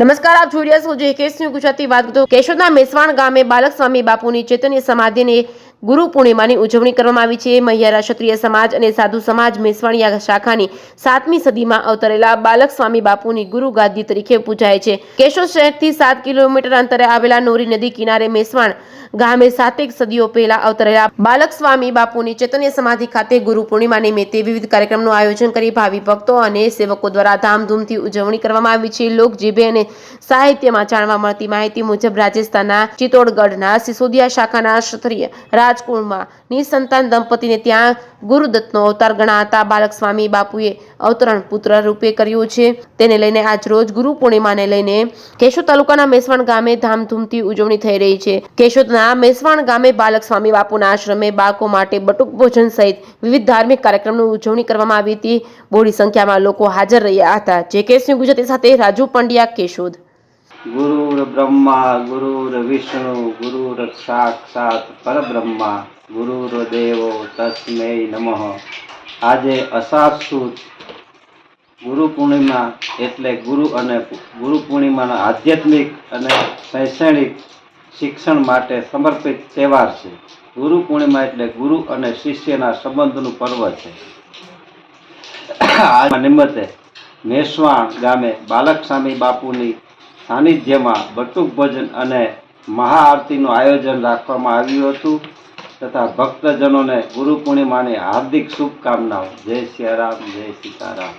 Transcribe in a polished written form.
નમસ્કાર, આપ જોઈ રહ્યા છો જે કેસની ગુજરાતી વાત કરતો કેશોદના મેસવાણ ગામે બાલક સ્વામી બાપુની ચૈતન્ય સમાધિને ગુરુ પૂર્ણિમાની ઉજવણી કરવામાં આવી છે। મહિયારા ક્ષત્રિય સમાજ અને સાધુ સમાજ મેસવાણિયા શાખાની 7મી સદીમાં અવતરેલા બાલક સ્વામી બાપુની ગુરુ ગાદી તરીકે પૂજાય છે। કેશોદ શહેરથી 7 કિલોમીટર અંતરે આવેલા નોરી નદી કિનારે મેસવાણ ગામે 7 સદીઓ પહેલા અવતરેલા બાલક સ્વામી બાપુની ચૈતન્ય સમાધિ ખાતે ગુરુ પૂર્ણિમા નિમિત્તે વિવિધ કાર્યક્રમનું આયોજન કરી ભાવિ ભક્તો અને સેવકો દ્વારા ધામધૂમથી ઉજવણી કરવામાં આવી છે। લોકજીભે અને સાહિત્યમાં જાણવા મળતી માહિતી મુજબ રાજસ્થાનના ચિત્તોડગઢના સિસોદિયા શાખાના ક્ષત્રિય રાજકુળમાં નિસંતાન દંપતીને ત્યાં ગુરુદત્તનો અવતાર ગણાતા બાલક સ્વામી બાપુએ અવતરણ પુત્ર રૂપે કર્યું છે। તેને લઈને આજ રોજ ગુરુ પૂર્ણિમાને લઈને કેશોદ તાલુકાના મેસવાણ ગામે ધામધૂમથી ઉજવણી થઈ રહી છે। કેશોદના મેસવાણ ગામે બાલક સ્વામી બાપુના આશ્રમે બાળકો માટે બટુક ભોજન સહિત વિવિધ ધાર્મિક કાર્યક્રમની ઉજવણી કરવામાં આવી હતી। બહોળી સંખ્યામાં લોકો હાજર રહ્યા હતા। જે કેસની ગુજરાતી સાથે રાજુ પંડ્યા, કેશોદ। ગુરુર બ્રહ્મા ગુરુર વિષ્ણુ ગુરુર સાક્ષાત પરબ્રહ્મા ગુરુર દેવો તસ્મૈ નમઃ। આજે અષાઢ સુદ ગુરુ પૂર્ણિમા એટલે ગુરુ પૂર્ણિમાના આધ્યાત્મિક અને શૈક્ષણિક શિક્ષણ માટે સમર્પિત તહેવાર છે। ગુરુ પૂર્ણિમા એટલે ગુરુ અને શિષ્યના સંબંધનું પર્વ છે। આ નિમિત્તે મેસવાણ ગામે બાલક સ્વામી બાપુની સાનિધ્યમાં બટુક ભોજન અને મહાઆરતીનું આયોજન રાખવામાં આવ્યું હતું તથા ભક્તજનોને ગુરુ પૂર્ણિમાની હાર્દિક શુભકામનાઓ। જય સિયારામ, જય સીતારામ।